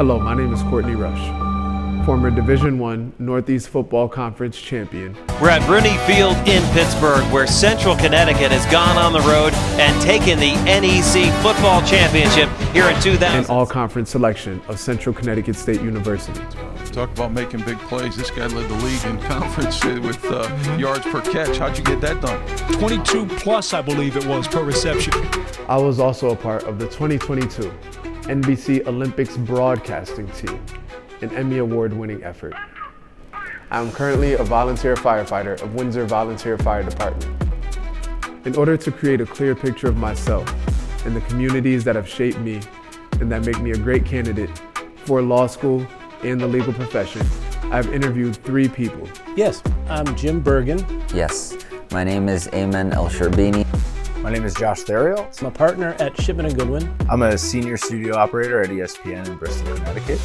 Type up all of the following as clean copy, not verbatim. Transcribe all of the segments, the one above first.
Hello, my name is Courtney Rush, former Division I Northeast Football Conference champion. We're at Rooney Field in Pittsburgh, where Central Connecticut has gone on the road and taken the NEC Football Championship here in 2000. An all-conference selection of Central Connecticut State University. Talk about making big plays. This guy led the league in conference with yards per catch. How'd you get that done? 22 plus, I believe it was, per reception. I was also a part of the 2022 NBC Olympics broadcasting team, an Emmy Award-winning effort. I'm currently a volunteer firefighter of Windsor Volunteer Fire Department. In order to create a clear picture of myself and the communities that have shaped me and that make me a great candidate for law school and the legal profession, I've interviewed 3 people. Yes, I'm Jim Bergen. Yes, my name is Ayman El-Sherbini. My name is Josh Theriault. I'm a partner at Shipman & Goodwin. I'm a senior studio operator at ESPN in Bristol, Connecticut.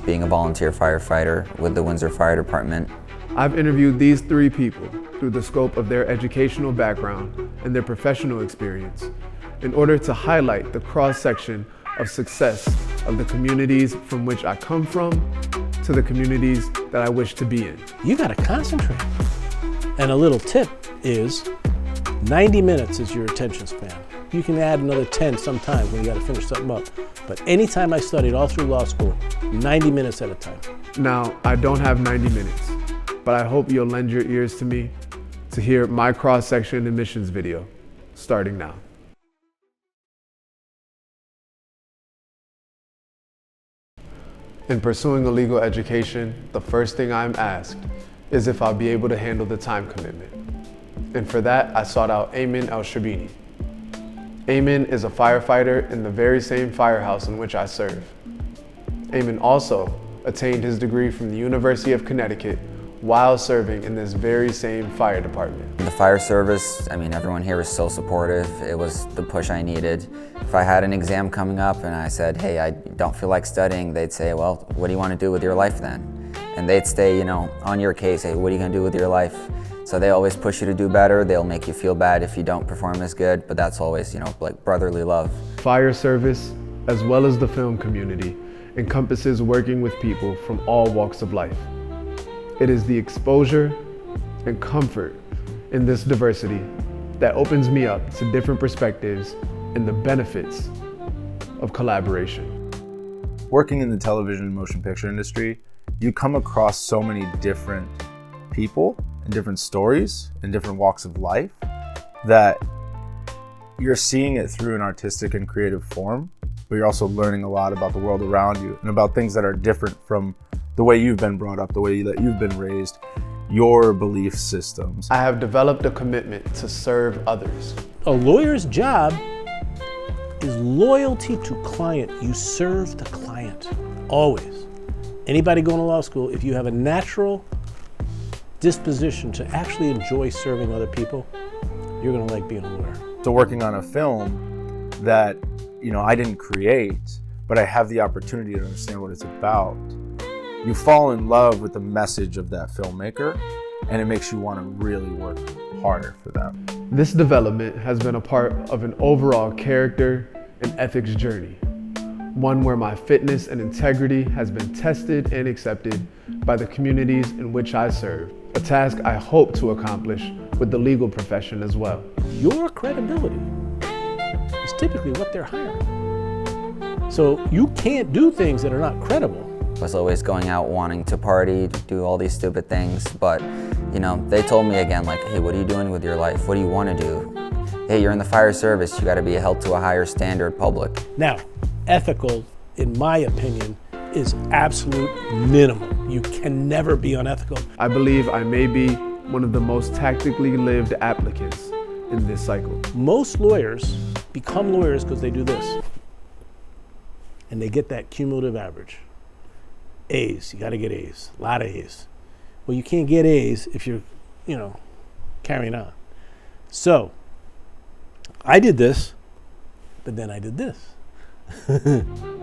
Being a volunteer firefighter with the Windsor Fire Department. I've interviewed these 3 people through the scope of their educational background and their professional experience in order to highlight the cross-section of success of the communities from which I come from to the communities that I wish to be in. You gotta concentrate. And a little tip is 90 minutes is your attention span. You can add another 10 sometimes when you gotta finish something up. But anytime I studied all through law school, 90 minutes at a time. Now, I don't have 90 minutes, but I hope you'll lend your ears to me to hear my cross-section admissions video, starting now. In pursuing a legal education, the first thing I'm asked is if I'll be able to handle the time commitment. And for that, I sought out Ayman El-Sherbini. Ayman is a firefighter in the very same firehouse in which I serve. Ayman also attained his degree from the University of Connecticut while serving in this very same fire department. The fire service, everyone here was so supportive. It was the push I needed. If I had an exam coming up and I said, hey, I don't feel like studying, they'd say, well, what do you want to do with your life then? And they'd stay, on your case, hey, what are you going to do with your life? So they always push you to do better. They'll make you feel bad if you don't perform as good, but that's always, like brotherly love. Fire service, as well as the film community, encompasses working with people from all walks of life. It is the exposure and comfort in this diversity that opens me up to different perspectives and the benefits of collaboration. Working in the television and motion picture industry, you come across so many different people and different stories and different walks of life that you're seeing it through an artistic and creative form, but you're also learning a lot about the world around you and about things that are different from the way you've been brought up, the way that you've been raised, your belief systems. I have developed a commitment to serve others. A lawyer's job is loyalty to client. You serve the client, always. Anybody going to law school, if you have a natural disposition to actually enjoy serving other people, you're gonna like being a lawyer. So working on a film that, I didn't create, but I have the opportunity to understand what it's about, you fall in love with the message of that filmmaker, and it makes you want to really work harder for them. This development has been a part of an overall character and ethics journey, one where my fitness and integrity has been tested and accepted by the communities in which I serve, a task I hope to accomplish with the legal profession as well. Your credibility is typically what they're hiring. So you can't do things that are not credible. I was always going out wanting to party, do all these stupid things, but they told me again, like, hey, what are you doing with your life? What do you want to do? Hey, you're in the fire service, you got to be held to a higher standard public. Now, ethical, in my opinion, is absolute minimum. You can never be unethical. I believe I may be one of the most tactically lived applicants in this cycle. Most lawyers become lawyers because they do this, and they get that cumulative average. A's, you gotta get A's, a lot of A's. Well, you can't get A's if you're, carrying on. So, I did this, but then I did this.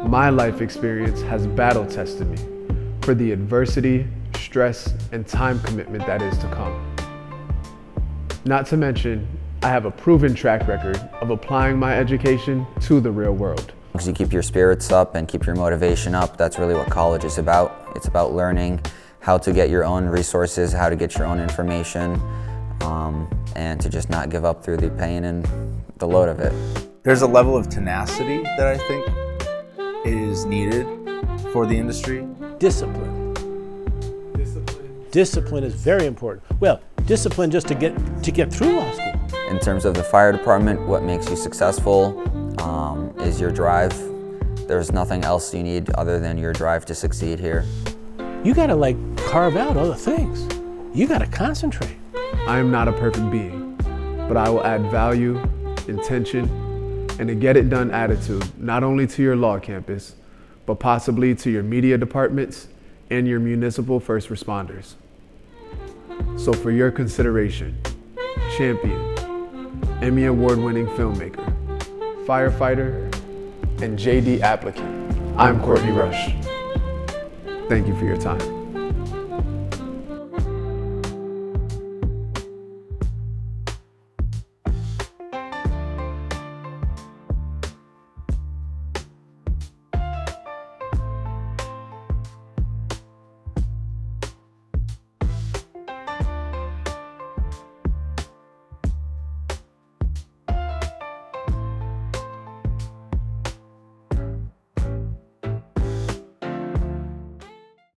My life experience has battle tested me for the adversity, stress, and time commitment that is to come. Not to mention, I have a proven track record of applying my education to the real world. Because you keep your spirits up and keep your motivation up, that's really what college is about. It's about learning how to get your own resources, how to get your own information, and to just not give up through the pain and the load of it. There's a level of tenacity that I think is needed for the industry. Discipline. Discipline is very important. Well, discipline just to get through law school. In terms of the fire department, what makes you successful is your drive. There's nothing else you need other than your drive to succeed here. You gotta like carve out other things. You gotta concentrate. I am not a perfect being, but I will add value, intention, and a get-it-done attitude not only to your law campus, but possibly to your media departments and your municipal first responders. So for your consideration, champion, Emmy Award-winning filmmaker, firefighter, and JD applicant, I'm Courtney Rush. Thank you for your time.